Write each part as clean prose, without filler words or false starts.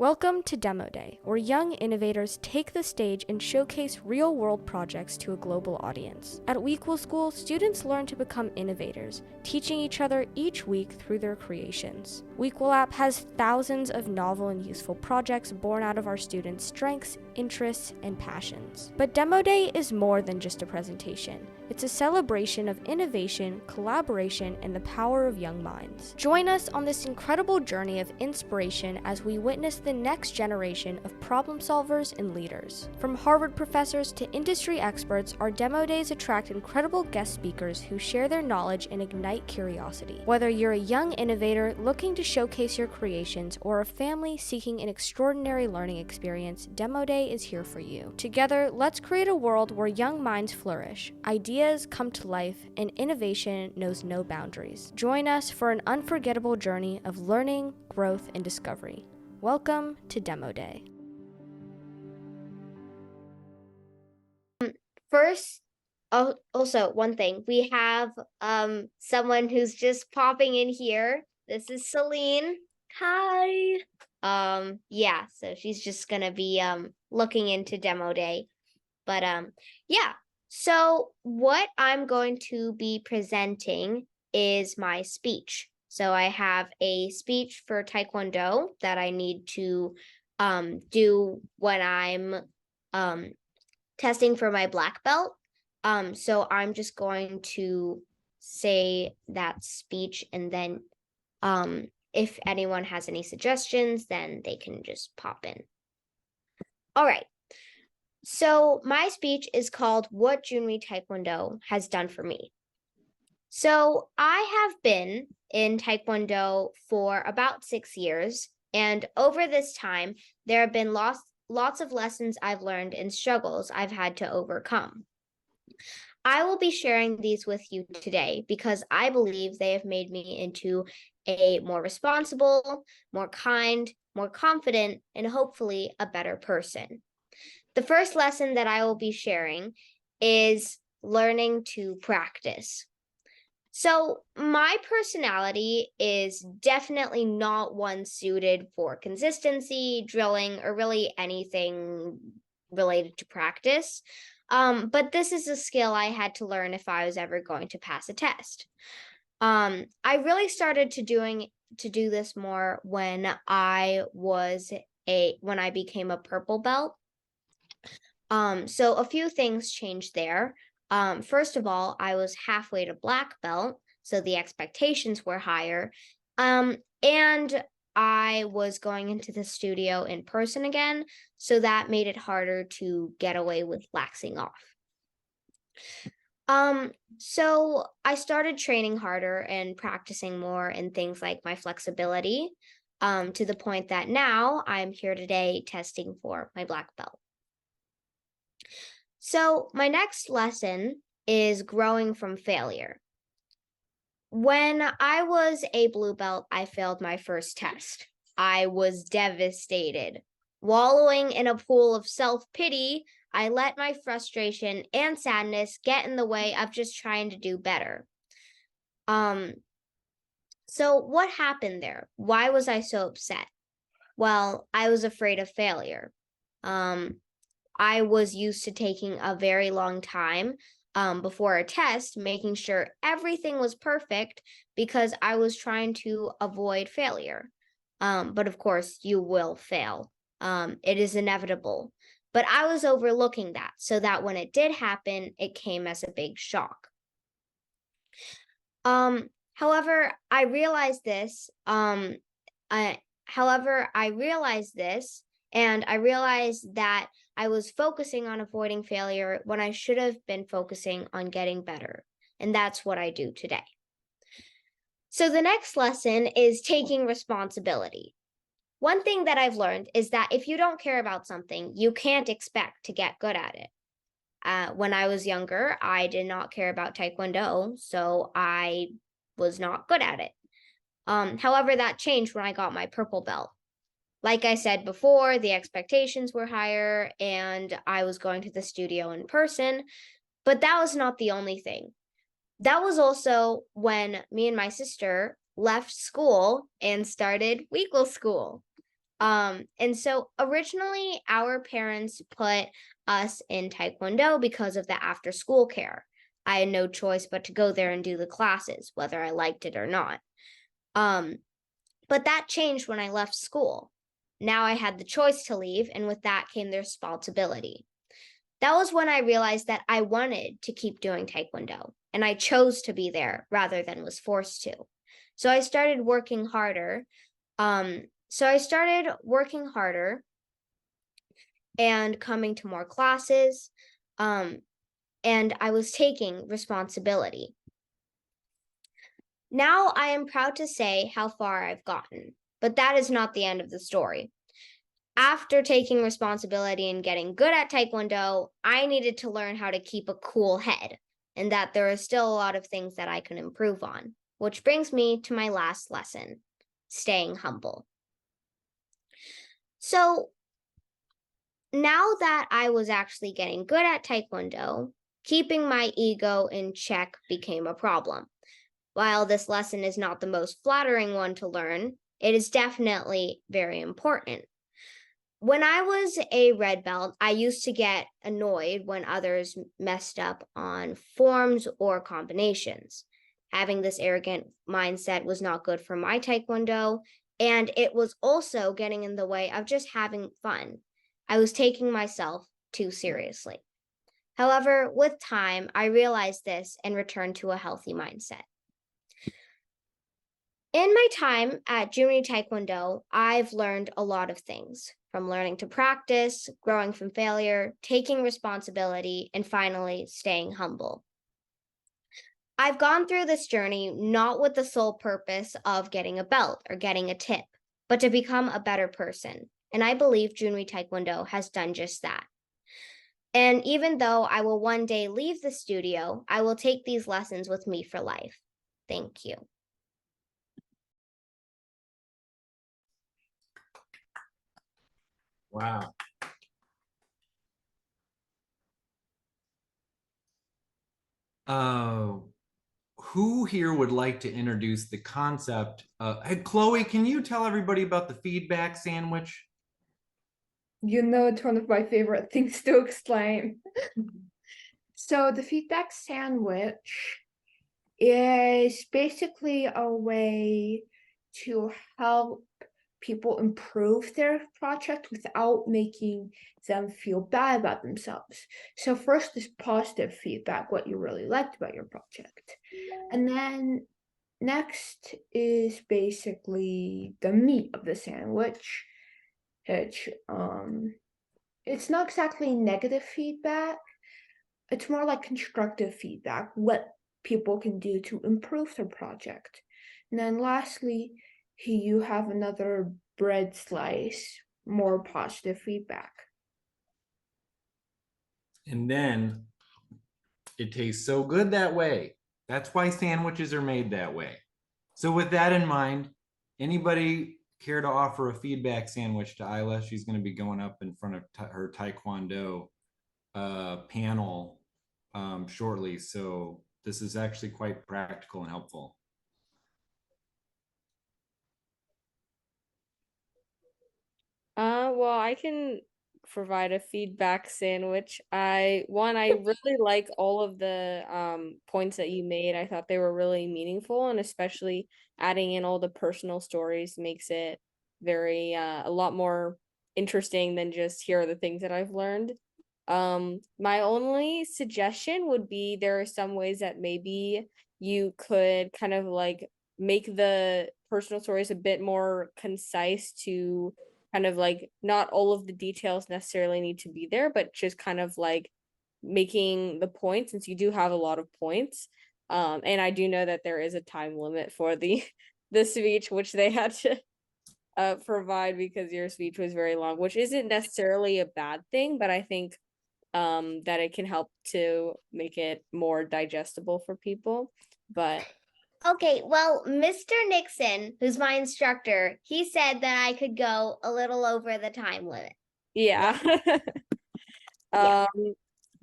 Welcome to Demo Day, where young innovators take the stage and showcase real-world projects to a global audience. At WEquil School, students learn to become innovators, teaching each other each week through their creations. WEquil App has thousands of novel and useful projects born out of our students' strengths, interests, and passions. But Demo Day is more than just a presentation. It's a celebration of innovation, collaboration, and the power of young minds. Join us on this incredible journey of inspiration as we witness the next generation of problem solvers and leaders. From Harvard professors to industry experts, our Demo Days attract incredible guest speakers who share their knowledge and ignite curiosity. Whether you're a young innovator looking to showcase your creations or a family seeking an extraordinary learning experience, Demo Day is here for you. Together, let's create a world where young minds flourish, ideas come to life, and innovation knows no boundaries. Join us for an unforgettable journey of learning, growth, and discovery. Welcome to Demo Day. First, also one thing, we have someone who's just popping in here. This is Celine. Hi. Yeah, so she's just gonna be looking into Demo Day. But yeah. So what I'm going to be presenting is my speech. So I have a speech for Taekwondo that I need to do when I'm testing for my black belt. So I'm just going to say that speech, and then if anyone has any suggestions, then they can just pop in. All right. So my speech is called What Jhoon Rhee Taekwondo Has Done for Me. So I have been in Taekwondo for about 6 years, and over this time, there have been lots of lessons I've learned and struggles I've had to overcome. I will be sharing these with you today because I believe they have made me into a more responsible, more kind, more confident, and hopefully a better person. The first lesson that I will be sharing is learning to practice. So my personality is definitely not one suited for consistency, drilling, or really anything related to practice. But this is a skill I had to learn if I was ever going to pass a test. I really started to do this more when I became a purple belt. So a few things changed there. First of all, I was halfway to black belt, so the expectations were higher. And I was going into the studio in person again, so that made it harder to get away with laxing off. So I started training harder and practicing more in things like my flexibility, to the point that now I'm here today testing for my black belt. So my next lesson is growing from failure. When I was a blue belt, I failed my first test. I was devastated. Wallowing in a pool of self-pity, I let my frustration and sadness get in the way of just trying to do better. So what happened there? Why was I so upset? Well, I was afraid of failure. I was used to taking a very long time before a test, making sure everything was perfect because I was trying to avoid failure. But of course, you will fail. It is inevitable. But I was overlooking that so that when it did happen, it came as a big shock. However, I realized this. And I realized that I was focusing on avoiding failure when I should have been focusing on getting better. And that's what I do today. So the next lesson is taking responsibility. One thing that I've learned is that if you don't care about something, you can't expect to get good at it. When I was younger, I did not care about Taekwondo, so I was not good at it. However, that changed when I got my purple belt. Like I said before, the expectations were higher and I was going to the studio in person, but that was not the only thing. That was also when me and my sister left school and started WEquil School. And so originally our parents put us in Taekwondo because of the after school care. I had no choice but to go there and do the classes, whether I liked it or not. Um, but that changed when I left school. Now I had the choice to leave, and with that came the responsibility. That was when I realized that I wanted to keep doing Taekwondo, and I chose to be there rather than was forced to. So I started working harder. So I started working harder and coming to more classes, and I was taking responsibility. Now I am proud to say how far I've gotten, but that is not the end of the story. After taking responsibility and getting good at Taekwondo, I needed to learn how to keep a cool head and that there are still a lot of things that I can improve on, which brings me to my last lesson, staying humble. So now that I was actually getting good at Taekwondo, keeping my ego in check became a problem. While this lesson is not the most flattering one to learn, it is definitely very important. When I was a red belt, I used to get annoyed when others messed up on forms or combinations. Having this arrogant mindset was not good for my Taekwondo, and it was also getting in the way of just having fun. I was taking myself too seriously. However, with time, I realized this and returned to a healthy mindset. In my time at Jhoon Rhee Taekwondo, I've learned a lot of things, from learning to practice, growing from failure, taking responsibility, and finally staying humble. I've gone through this journey not with the sole purpose of getting a belt or getting a tip, but to become a better person. And I believe Jhoon Rhee Taekwondo has done just that. And even though I will one day leave the studio, I will take these lessons with me for life. Thank you. Wow. Who here would like to introduce the concept? Hey, Chloe, can you tell everybody about the feedback sandwich? You know, it's one of my favorite things to explain. So the feedback sandwich is basically a way to help people improve their project without making them feel bad about themselves. So first is positive feedback, what you really liked about your project. And then next is basically the meat of the sandwich, which it's not exactly negative feedback. It's more like constructive feedback, what people can do to improve their project. And then lastly, you have another bread slice, more positive feedback. And then it tastes so good that way. That's why sandwiches are made that way. So with that in mind, anybody care to offer a feedback sandwich to Aila? She's going to be going up in front of her Taekwondo panel shortly. So this is actually quite practical and helpful. Well, I can provide a feedback sandwich. I really like all of the points that you made. I thought they were really meaningful, and especially adding in all the personal stories makes it very a lot more interesting than just here are the things that I've learned. My only suggestion would be there are some ways that maybe you could kind of like make the personal stories a bit more concise to kind of like not all of the details necessarily need to be there, but just kind of like making the points since you do have a lot of points. And I do know that there is a time limit for the the speech, which they had to provide because your speech was very long, which isn't necessarily a bad thing, but I think that it can help to make it more digestible for people. But Okay, well, Mr. Nixon, who's my instructor, he said that I could go a little over the time limit. yeah. Yeah.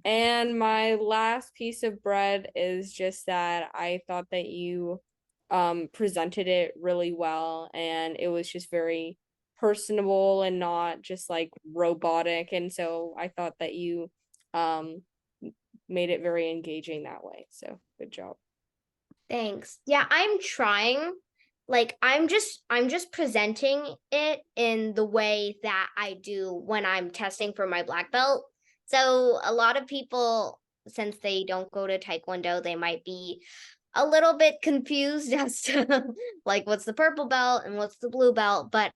And my last piece of bread is just that I thought that you presented it really well, and it was just very personable and not just like robotic. And so I thought that you made it very engaging that way. So good job. Thanks. Yeah, I'm trying. Like I'm just presenting it in the way that I do when I'm testing for my black belt. So a lot of people, since they don't go to Taekwondo, they might be a little bit confused as to like what's the purple belt and what's the blue belt, but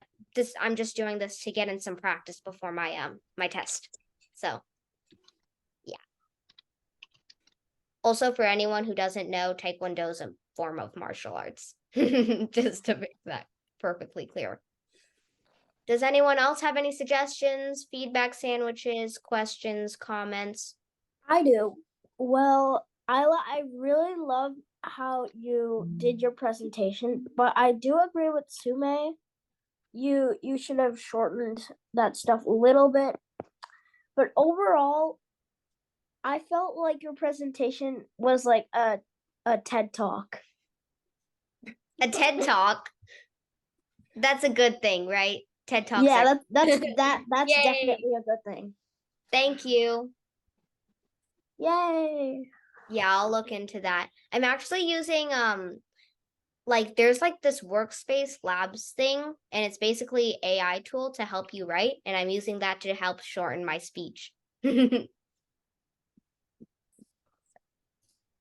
I'm just doing this to get in some practice before my my test. So yeah. Also, for anyone who doesn't know, Taekwondo is a form of martial arts. Just to make that perfectly clear. Does anyone else have any suggestions, feedback sandwiches, questions, comments? I do. Well, Isla, I really love how you did your presentation, but I do agree with Sume. You should have shortened that stuff a little bit. But overall, I felt like your presentation was like a TED Talk. A TED Talk. That's a good thing, right? TED Talks. Yeah, that's Yay. definitely a good thing. Thank you. Yay. Yeah, I'll look into that. I'm actually using like there's like this workspace labs thing, and it's basically AI tool to help you write, and I'm using that to help shorten my speech.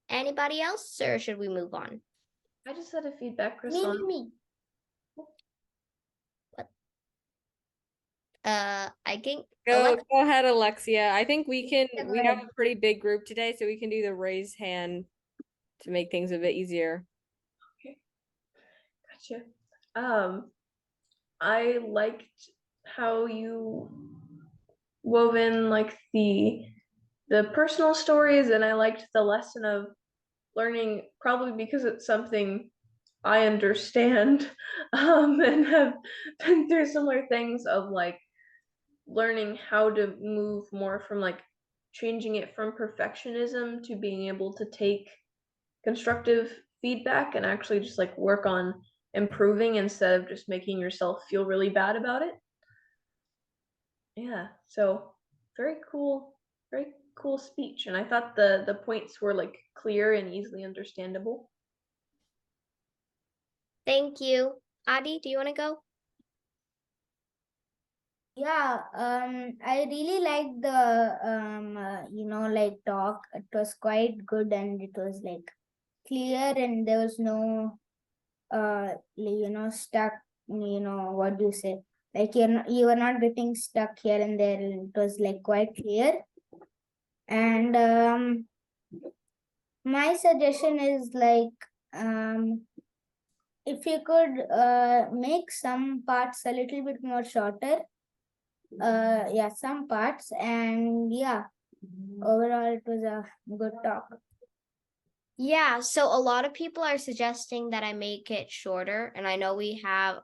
Anybody else, or should we move on? I just had a feedback, Kristen. Me. What? I think Go ahead, Alexia. I think we Yeah, go we have ahead. a pretty big group today, so we can do the raise hand to make things a bit easier. Gotcha. I liked how you wove in like the personal stories, and I liked the lesson of learning, probably because it's something I understand and have been through similar things, of like learning how to move more from like changing it from perfectionism to being able to take constructive feedback and actually just like work on improving instead of just making yourself feel really bad about it. Yeah, so very cool speech, and I thought the points were like clear and easily understandable. Thank you. Adi, do you want to go? Yeah, I really liked the like talk. It was quite good and it was like clear and there was no stuck, what do you say? Like you were not getting stuck here and there, and it was like quite clear. And my suggestion is like if you could make some parts a little bit more shorter. Yeah, some parts, and yeah, overall it was a good talk. Yeah, so a lot of people are suggesting that I make it shorter, and I know we have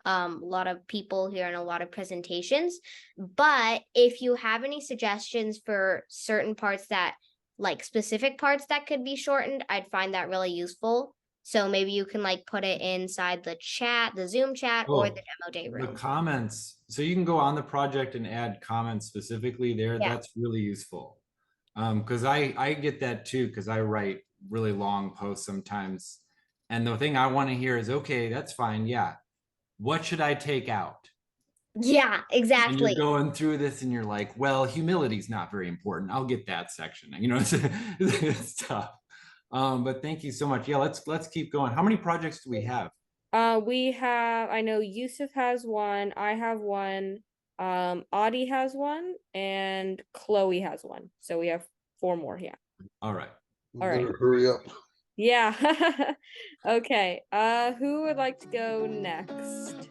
a lot of people here and a lot of presentations, but if you have any suggestions for certain parts that like specific parts that could be shortened, I'd find that really useful. So maybe you can like put it inside the chat, the Zoom chat, or the demo day The room. comments, so you can go on the project and add comments specifically there. Yeah. That's really useful. Because I get that too, because I write really long posts sometimes. And the thing I want to hear is, okay, that's fine. Yeah. What should I take out? Yeah, And exactly. you're going through this and you're like, well, humility is not very important. I'll get that section. You know, it's tough. But thank you so much. Yeah, let's keep going. How many projects do we have? We have, I know Yusuf has one, I have one, Audie has one, and Chloe has one. So we have 4 more here. All right. All right. Hurry up. Yeah. Okay. Who would like to go next?